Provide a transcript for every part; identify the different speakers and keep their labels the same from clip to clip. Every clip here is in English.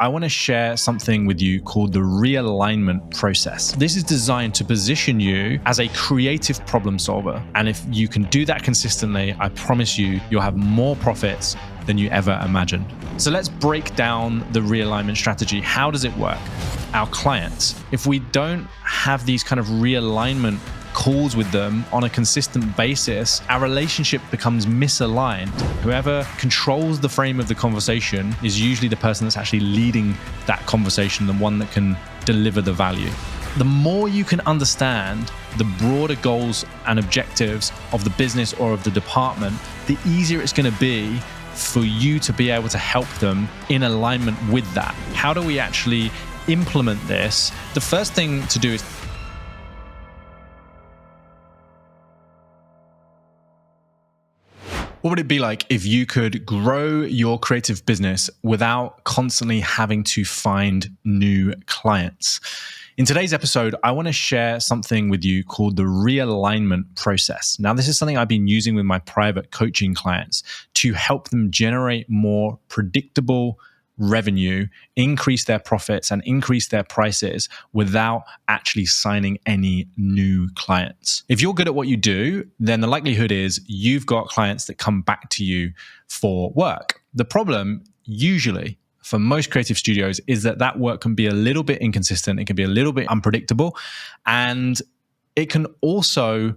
Speaker 1: I want to share something with you called the realignment process. This is designed to position you as a creative problem solver. And if you can do that consistently, I promise you'll have more profits than you ever imagined. So let's break down the realignment strategy. How does it work? Our clients, if we don't have these kind of realignment calls with them on a consistent basis, our relationship becomes misaligned. Whoever controls the frame of the conversation is usually the person that's actually leading that conversation, the one that can deliver the value. The more you can understand the broader goals and objectives of the business or of the department, the easier it's going to be for you to be able to help them in alignment with that. How do we actually implement this? The first thing to do is what would it be like if you could grow your creative business without constantly having to find new clients? In today's episode, I want to share something with you called the realignment process. Now, this is something I've been using with my private coaching clients to help them generate more predictable revenue, increase their profits, and increase their prices without actually signing any new clients. If you're good at what you do, then the likelihood is you've got clients that come back to you for work. The problem, usually, for most creative studios is that work can be a little bit inconsistent, it can be a little bit unpredictable, and it can also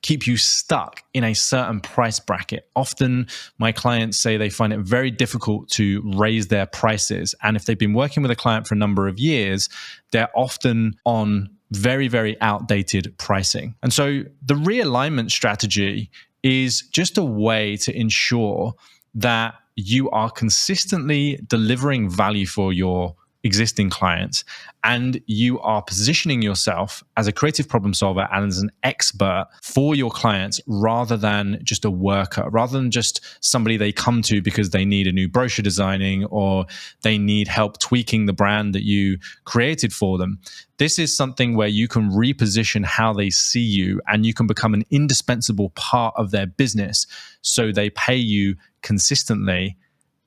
Speaker 1: keep you stuck in a certain price bracket. Often my clients say they find it very difficult to raise their prices. And if they've been working with a client for a number of years, they're often on very, very outdated pricing. And so the realignment strategy is just a way to ensure that you are consistently delivering value for your existing clients, and you are positioning yourself as a creative problem solver and as an expert for your clients rather than just a worker, rather than just somebody they come to because they need a new brochure designing or they need help tweaking the brand that you created for them. This is something where you can reposition how they see you and you can become an indispensable part of their business so they pay you consistently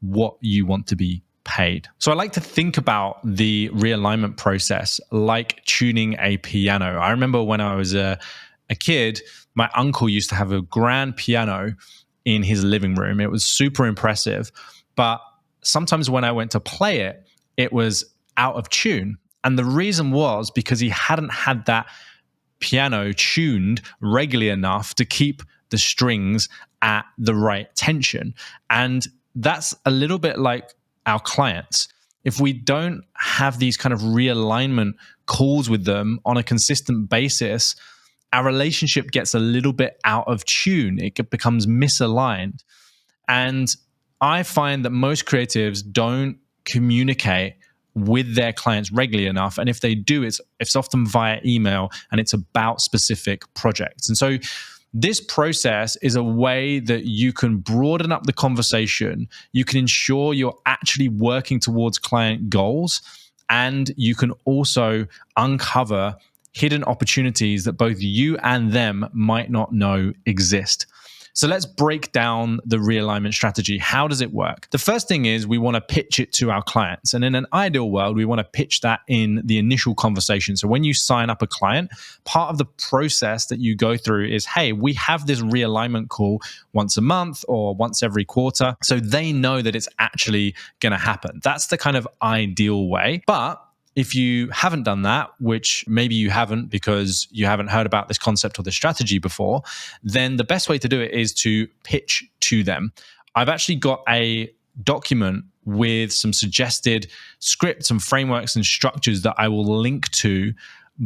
Speaker 1: what you want to be paid. So I like to think about the realignment process like tuning a piano. I remember when I was a kid, my uncle used to have a grand piano in his living room. It was super impressive, but sometimes when I went to play it, it was out of tune. And the reason was because he hadn't had that piano tuned regularly enough to keep the strings at the right tension. And that's a little bit like our clients. If we don't have these kind of realignment calls with them on a consistent basis, our relationship gets a little bit out of tune. It becomes misaligned. And I find that most creatives don't communicate with their clients regularly enough. And if they do, it's often via email and it's about specific projects. And so this process is a way that you can broaden up the conversation. You can ensure you're actually working towards client goals, and you can also uncover hidden opportunities that both you and them might not know exist. So let's break down the realignment strategy. How does it work? The first thing is we want to pitch it to our clients. And in an ideal world, we want to pitch that in the initial conversation. So when you sign up a client, part of the process that you go through is, hey, we have this realignment call once a month or once every quarter. So they know that it's actually going to happen. That's the kind of ideal way. But if you haven't done that, which maybe you haven't because you haven't heard about this concept or this strategy before, then the best way to do it is to pitch to them. I've actually got a document with some suggested scripts and frameworks and structures that I will link to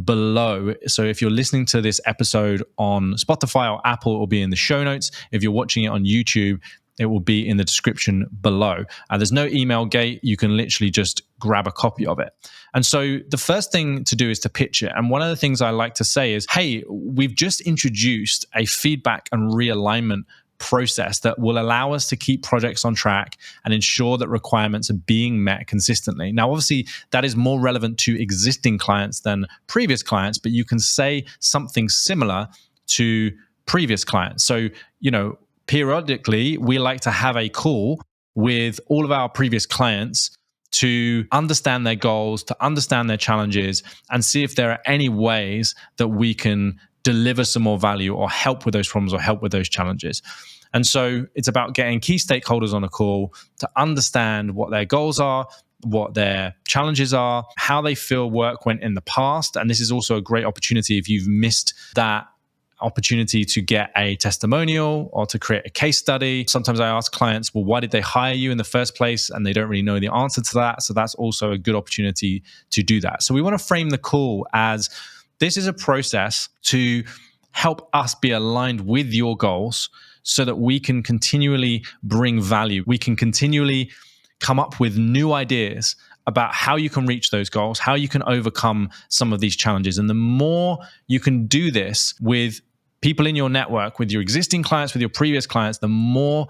Speaker 1: below. So if you're listening to this episode on Spotify or Apple, it will be in the show notes. If you're watching it on YouTube, it will be in the description below. There's no email gate. You can literally just grab a copy of it. And so the first thing to do is to pitch it. And one of the things I like to say is, hey, we've just introduced a feedback and realignment process that will allow us to keep projects on track and ensure that requirements are being met consistently. Now, obviously, that is more relevant to existing clients than previous clients, but you can say something similar to previous clients. So, periodically, we like to have a call with all of our previous clients to understand their goals, to understand their challenges, and see if there are any ways that we can deliver some more value or help with those problems or help with those challenges. And so it's about getting key stakeholders on a call to understand what their goals are, what their challenges are, how they feel work went in the past. And this is also a great opportunity if you've missed that opportunity to get a testimonial or to create a case study. Sometimes I ask clients, well, why did they hire you in the first place? And they don't really know the answer to that. So that's also a good opportunity to do that. So we want to frame the call as this is a process to help us be aligned with your goals so that we can continually bring value. We can continually come up with new ideas about how you can reach those goals, how you can overcome some of these challenges. And the more you can do this with people in your network, with your existing clients, with your previous clients, the more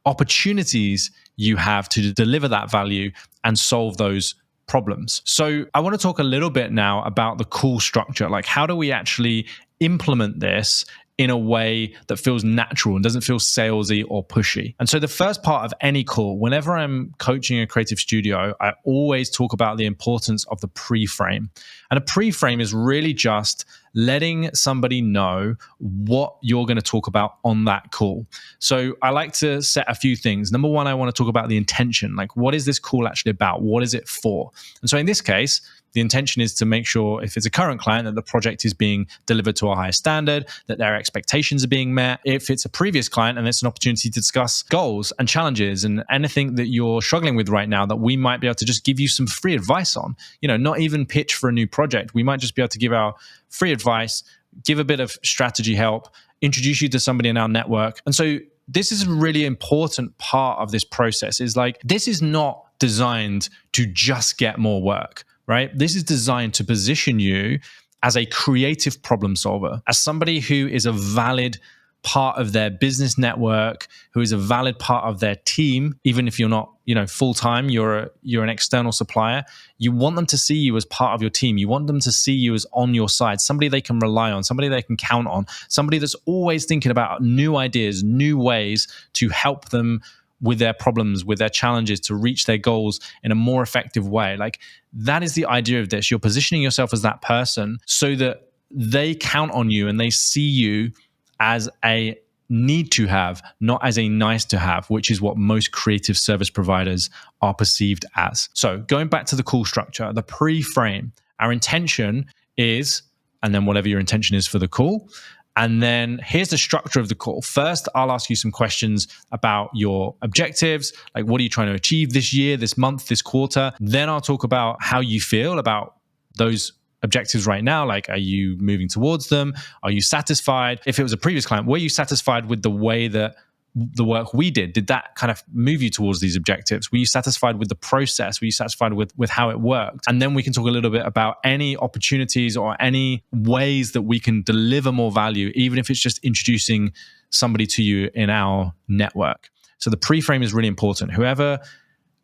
Speaker 1: opportunities you have to deliver that value and solve those problems. So I want to talk a little bit now about the call structure. Like, how do we actually implement this in a way that feels natural and doesn't feel salesy or pushy? And so the first part of any call, whenever I'm coaching a creative studio, I always talk about the importance of the pre-frame. And a pre-frame is really just letting somebody know what you're going to talk about on that call. So I like to set a few things. Number one, I want to talk about the intention. Like, what is this call actually about? What is it for? And so in this case, the intention is to make sure, if it's a current client, that the project is being delivered to a higher standard, that their expectations are being met. If it's a previous client, and it's an opportunity to discuss goals and challenges and anything that you're struggling with right now that we might be able to just give you some free advice on. Not even pitch for a new project. We might just be able to give our free advice, give a bit of strategy help, introduce you to somebody in our network. And so this is a really important part of this process. Is like, this is not designed to just get more work, right? This is designed to position you as a creative problem solver, as somebody who is a valid part of their business network, who is a valid part of their team. Even if you're not, full-time, you're an external supplier. You want them to see you as part of your team. You want them to see you as on your side, somebody they can rely on, somebody they can count on, somebody that's always thinking about new ideas, new ways to help them with their problems, with their challenges, to reach their goals in a more effective way. Like, that is the idea of this. You're positioning yourself as that person so that they count on you and they see you as a need to have, not as a nice to have, which is what most creative service providers are perceived as. So going back to the call structure, the pre-frame, our intention is, and then whatever your intention is for the call. And then here's the structure of the call. First, I'll ask you some questions about your objectives. Like, what are you trying to achieve this year, this month, this quarter? Then I'll talk about how you feel about those objectives right now. Like, are you moving towards them? Are you satisfied? If it was a previous client, were you satisfied with the way that the work we did? Did that kind of move you towards these objectives? Were you satisfied with the process? Were you satisfied with how it worked? And then we can talk a little bit about any opportunities or any ways that we can deliver more value, even if it's just introducing somebody to you in our network. So the pre-frame is really important. Whoever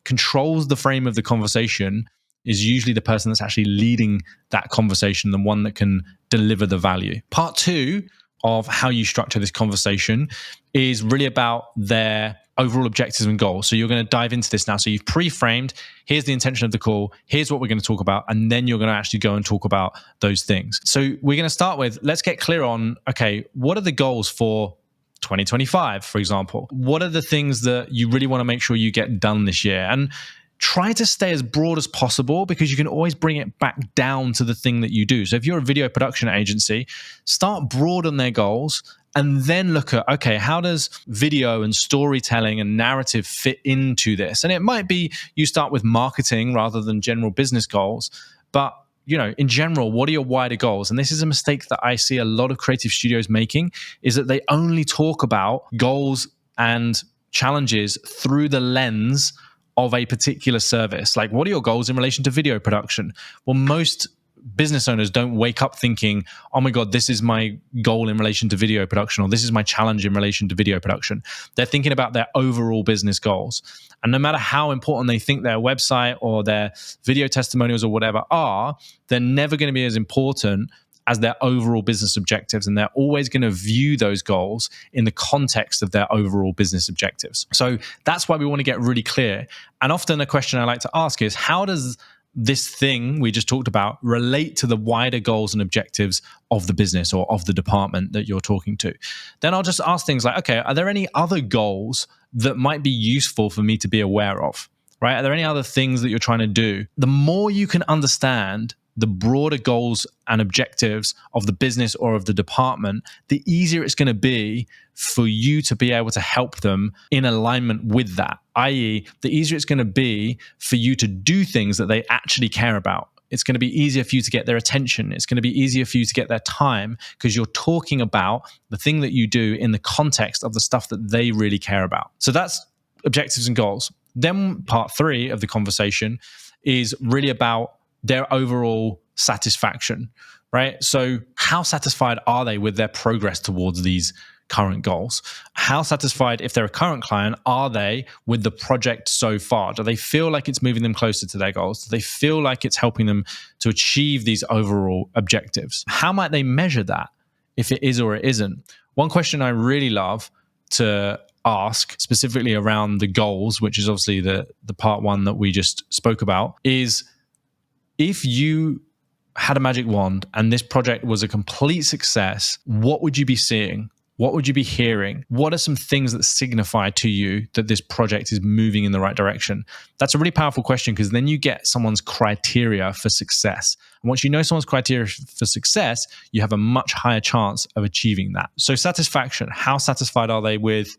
Speaker 1: controls the frame of the conversation is usually the person that's actually leading that conversation, the one that can deliver the value. Part two of how you structure this conversation is really about their overall objectives and goals. So you're going to dive into this now. So you've pre-framed, here's the intention of the call, here's what we're going to talk about, and then you're going to actually go and talk about those things. So we're going to start with, let's get clear on, okay, what are the goals for 2025, for example? What are the things that you really want to make sure you get done this year? And try to stay as broad as possible, because you can always bring it back down to the thing that you do. So if you're a video production agency, start broad on their goals and then look at, okay, how does video and storytelling and narrative fit into this? And it might be you start with marketing rather than general business goals, but in general, what are your wider goals? And this is a mistake that I see a lot of creative studios making, is that they only talk about goals and challenges through the lens of a particular service. Like, what are your goals in relation to video production? Well, most business owners don't wake up thinking, oh my God, this is my goal in relation to video production, or this is my challenge in relation to video production. They're thinking about their overall business goals. And no matter how important they think their website or their video testimonials or whatever are, they're never going to be as important as their overall business objectives, and they're always going to view those goals in the context of their overall business objectives. So that's why we want to get really clear. And often a question I like to ask is, how does this thing we just talked about relate to the wider goals and objectives of the business or of the department that you're talking to? Then I'll just ask things like, okay, are there any other goals that might be useful for me to be aware of, right? Are there any other things that you're trying to do? The more you can understand the broader goals and objectives of the business or of the department, the easier it's going to be for you to be able to help them in alignment with that, i.e., the easier it's going to be for you to do things that they actually care about. It's going to be easier for you to get their attention. It's going to be easier for you to get their time because you're talking about the thing that you do in the context of the stuff that they really care about. So that's objectives and goals. Then part 3 of the conversation is really about their overall satisfaction, right? So how satisfied are they with their progress towards these current goals? How satisfied, if they're a current client, are they with the project so far? Do they feel like it's moving them closer to their goals? Do they feel like it's helping them to achieve these overall objectives? How might they measure that, if it is or it isn't? One question I really love to ask, specifically around the goals, which is obviously the part 1 that we just spoke about, is if you had a magic wand and this project was a complete success, what would you be seeing? What would you be hearing? What are some things that signify to you that this project is moving in the right direction? That's a really powerful question, because then you get someone's criteria for success. And once you know someone's criteria for success, you have a much higher chance of achieving that. So satisfaction, how satisfied are they with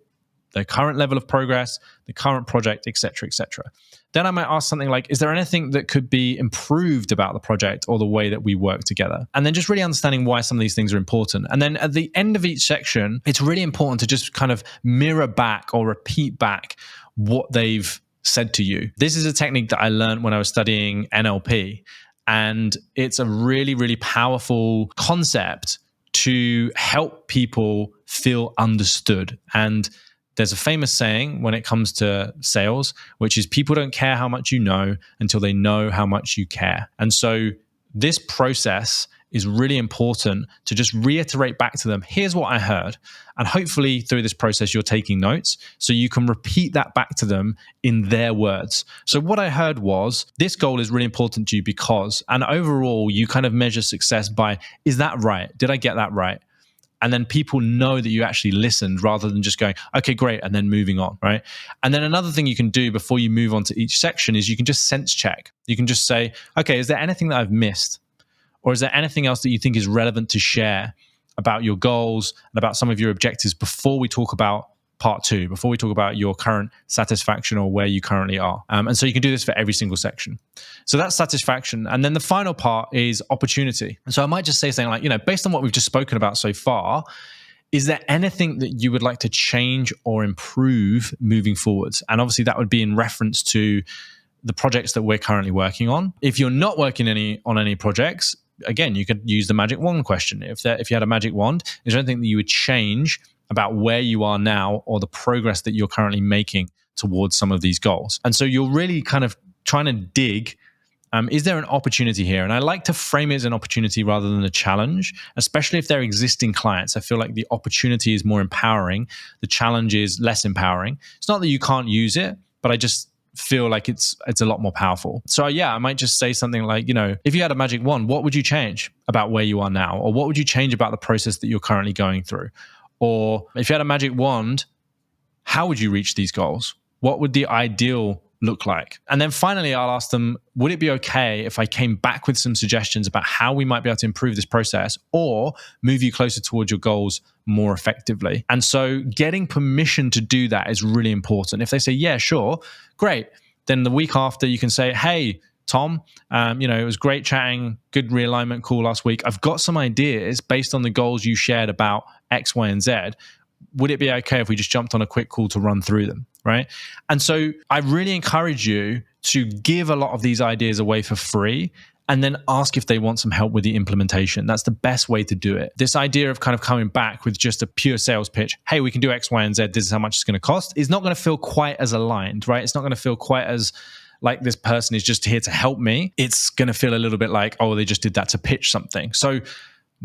Speaker 1: their current level of progress, the current project, et cetera, et cetera. Then I might ask something like, is there anything that could be improved about the project or the way that we work together? And then just really understanding why some of these things are important. And then at the end of each section, it's really important to just kind of mirror back or repeat back what they've said to you. This is a technique that I learned when I was studying NLP. And it's a really, really powerful concept to help people feel understood. And there's a famous saying when it comes to sales, which is people don't care how much you know until they know how much you care. And so this process is really important to just reiterate back to them, here's what I heard. And hopefully through this process, you're taking notes so you can repeat that back to them in their words. So what I heard was, this goal is really important to you because, and overall you kind of measure success by, is that right? Did I get that right? And then people know that you actually listened rather than just going, okay, great, and then moving on, right? And then another thing you can do before you move on to each section is you can just sense check. You can just say, okay, is there anything that I've missed? Or is there anything else that you think is relevant to share about your goals and about some of your objectives before we talk about part 2, before we talk about your current satisfaction or where you currently are? And so you can do this for every single section. So that's satisfaction. And then the final part is opportunity. And so I might just say something like, based on what we've just spoken about so far, is there anything that you would like to change or improve moving forwards? And obviously that would be in reference to the projects that we're currently working on. If you're not working on any projects, again, you could use the magic wand question. If you had a magic wand, is there anything that you would change about where you are now or the progress that you're currently making towards some of these goals? And so you're really kind of trying to dig, is there an opportunity here? And I like to frame it as an opportunity rather than a challenge, especially if they're existing clients. I feel like the opportunity is more empowering. The challenge is less empowering. It's not that you can't use it, but I just feel like it's a lot more powerful. So yeah, I might just say something like, if you had a magic wand, what would you change about where you are now? Or what would you change about the process that you're currently going through? Or if you had a magic wand, how would you reach these goals? What would the ideal look like? And then finally, I'll ask them, would it be okay if I came back with some suggestions about how we might be able to improve this process or move you closer towards your goals more effectively? And so getting permission to do that is really important. If they say, yeah, sure, great. Then the week after you can say, hey, Tom, it was great chatting, good realignment call last week. I've got some ideas based on the goals you shared about X, Y, and Z. Would it be okay if we just jumped on a quick call to run through them, right? And so I really encourage you to give a lot of these ideas away for free and then ask if they want some help with the implementation. That's the best way to do it. This idea of kind of coming back with just a pure sales pitch, hey, we can do X, Y, and Z, this is how much it's going to cost, is not going to feel quite as aligned, right? It's not going to feel quite as like this person is just here to help me. It's going to feel a little bit like, oh, they just did that to pitch something. So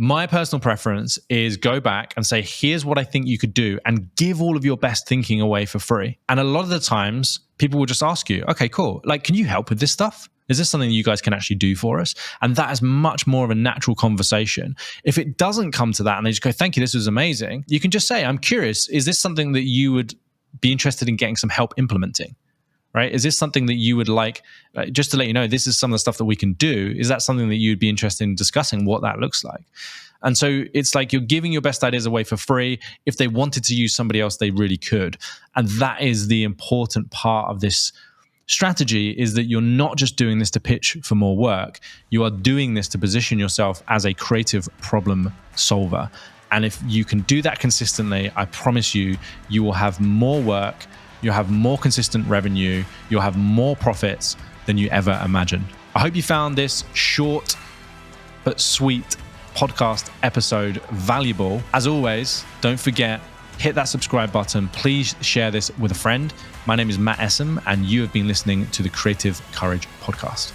Speaker 1: My personal preference is go back and say, here's what I think you could do, and give all of your best thinking away for free. And a lot of the times people will just ask you, okay, cool. Like, can you help with this stuff? Is this something you guys can actually do for us? And that is much more of a natural conversation. If it doesn't come to that and they just go, thank you, this was amazing, you can just say, I'm curious, is this something that you would be interested in getting some help implementing? Right? Is this something that you would like, just to let you know, this is some of the stuff that we can do. Is that something that you'd be interested in discussing what that looks like? And so it's like you're giving your best ideas away for free. If they wanted to use somebody else, they really could. And that is the important part of this strategy, is that you're not just doing this to pitch for more work. You are doing this to position yourself as a creative problem solver. And if you can do that consistently, I promise you, you will have more work, you'll have more consistent revenue, you'll have more profits than you ever imagined. I hope you found this short but sweet podcast episode valuable. As always, don't forget, hit that subscribe button. Please share this with a friend. My name is Matt Essam, and you have been listening to the Creative Courage Podcast.